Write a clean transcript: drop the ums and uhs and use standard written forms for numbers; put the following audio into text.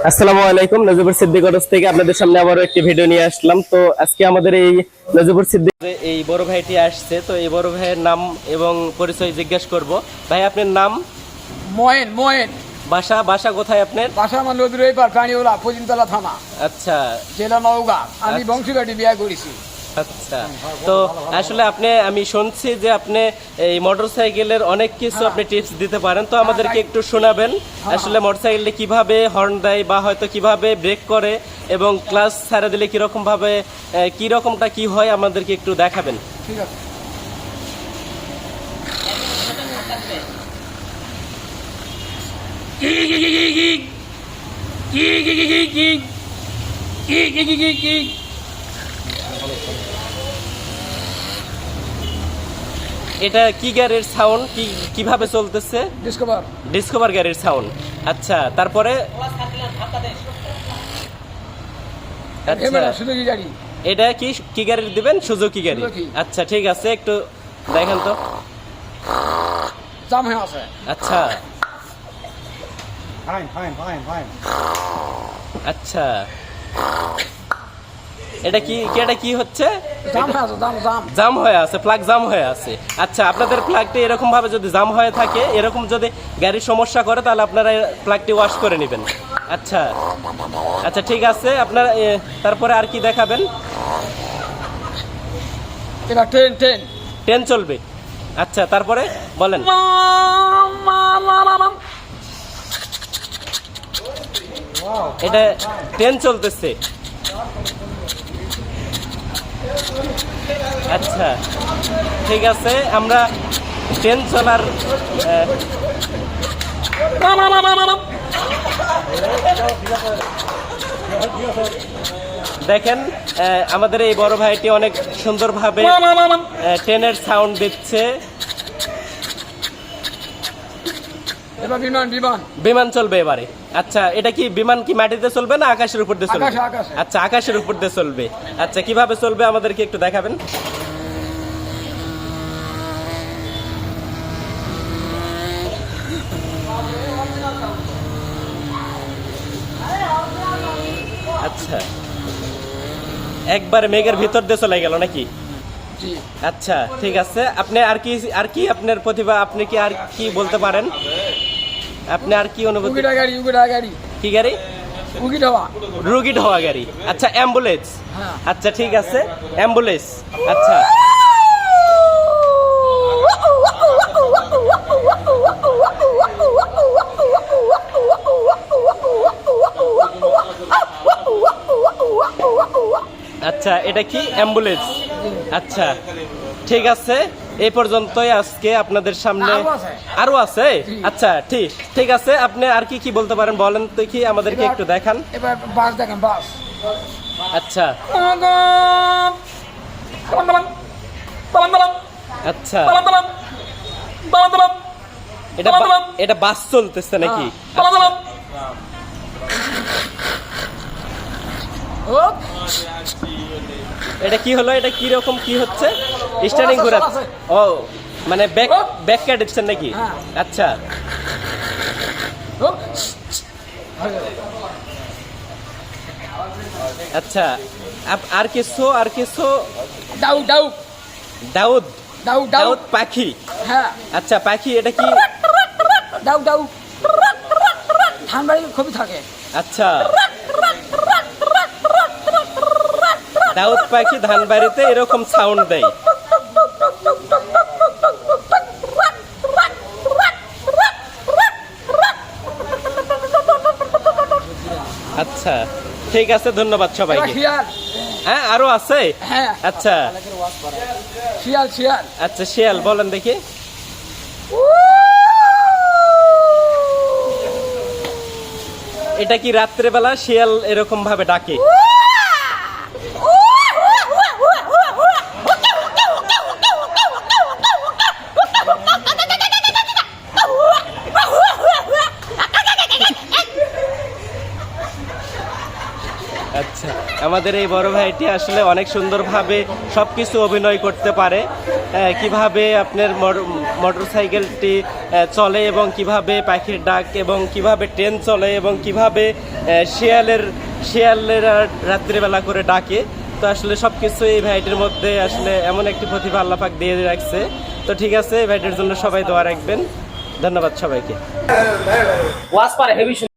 আসসালামু আলাইকুম। নজিবুর সিদ্দিক অটোস থেকে আপনাদের সামনে আবারও একটি ভিডিও নিয়ে আসলাম। তো আজকে আমাদের এই নজিবুর সিদ্দিক এই বড় ভাইটি আসছে, তো এই বড় ভাইয়ের নাম এবং পরিচয় জিজ্ঞেস করব। ভাই আপনার নাম? ময়েন ময়েন। বাসা বাসা কোথায় আপনার? বাসা আমার নদীর এই পার প্রাণীওলা ফজিনতলা থানা, আচ্ছা জেলা নওগাঁ। আমি বংশীবাড়ি বিয়ে করেছি। আচ্ছা, তো আসলে আমি শুনছি যে আপনি এই মোটরসাইকেলের অনেক কিছু আপনি টিপস দিতে পারেন, তো আমাদেরকে একটু শোনাবেন আসলে মোটরসাইকেলটা কিভাবে হর্ন দেয় বা হয়তো কিভাবে ব্রেক করে এবং ক্লাচ ছাড়া দিলে কিরকম ভাবে কিরকমটা কি হয় আমাদেরকে একটু দেখাবেন। ঠিক আছে। এটা কি গাড়ির সাউন্ড, কিভাবে চলতেছে? ডিসকভার গাড়ির সাউন্ড। আচ্ছা, তারপরে এটা কি গাড়ির দিবেন? সুজুকি গাড়ি। আচ্ছা ঠিক আছে, একটু দেখেন তো। আচ্ছা আচ্ছা, এটা কি হচ্ছে? জাম হয়ে আছে, প্লাগ জাম হয়ে আছে। আচ্ছা, আপনাদের প্লাগটি এরকম ভাবে যদি জাম হয়ে থাকে, এরকম যদি গাড়ির সমস্যা করে, তাহলে আপনারা প্লাগটি ওয়াশ করে নেবেন। আচ্ছা আচ্ছা ঠিক আছে, আপনারা তারপরে আর কি দেখাবেন? ট্রেন চলবে। আচ্ছা, তারপরে বলেন। এটা ট্রেন চলতেছে। আচ্ছা ঠিক আছে, আমরা ট্রেন চলার দেখেন আমাদের এই বড় ভাইটি অনেক সুন্দরভাবে ট্রেনের সাউন্ড দিচ্ছে। বিমান চলবে এবারে। আচ্ছা, এটা কি বিমান কি মাটিতে চলবে না আকাশের উপর দিয়ে চলবে? আচ্ছা, আকাশের উপর দিয়ে চলবে। আচ্ছা, কিভাবে চলবে আমাদেরকে একটু দেখাবেন। আচ্ছা, একবারে মেঘের ভিতর দিয়ে চলে গেল নাকি? আচ্ছা ঠিক আছে, আপনি আর কি আপনার প্রতিভা, আপনি কি আর কি বলতে পারেন? আপনি আর কি অনুভূতি? কি গাড়ি? রুগী ঢোয়া গাড়ি। আচ্ছা, অ্যাম্বুলেন্স। আচ্ছা ঠিক আছে, অ্যাম্বুলেন্স। আচ্ছা আচ্ছা, এটা কি অ্যাম্বুলেন্স? আচ্ছা ঠিক আছে, এই পর্যন্তই আজকে আপনাদের সামনে। আরো আছে? আচ্ছা ঠিক আছে, আপনি আর কি বলতে পারেন বলেন তো, কি আমাদেরকে একটু দেখান। এবার বাস দেখেন, বাস। আচ্ছা আচ্ছা, এটা বাস চলতেছে নাকি? এটা কি হলো? এটা কি রকম কি হচ্ছে? স্টার্টিং ঘোরা। ও, মানে ব্যাক দিচ্ছেন নাকি? আচ্ছা আচ্ছা, আর কিছু? দাউদ পাখি। আচ্ছা, পাখি এটা কি? খুবই থাকে। আচ্ছা, দাউদ পাখি ধানবাড়িতে এরকম সাউন্ড দেয়। আচ্ছা ঠিক আছে, ধন্যবাদ সবাইকে। হ্যাঁ, আরো আছে? আচ্ছা আচ্ছা, শিয়াল বলেন দেখি। এটা কি রাত্রেবেলা শিয়াল এরকম ভাবে ডাকে? আচ্ছা, আমাদের এই বড় ভাইটি আসলে অনেক সুন্দরভাবে সবকিছু অভিনয় করতে পারে। কিভাবে আপনার মোটরসাইকেলটি চলে এবং কিভাবে পাখির ডাক এবং কিভাবে ট্রেন চলে এবং কিভাবে শিয়ালেরা রাত্রিবেলা করে ডাকে। তো আসলে সব কিছু এই ভাইটির মধ্যে আসলে এমন একটি প্রতিভা আল্লাহ পাক দিয়ে রাখছে। তো ঠিক আছে, এই ভাইটির জন্য সবাই দোয়া রাখবেন। ধন্যবাদ সবাইকে।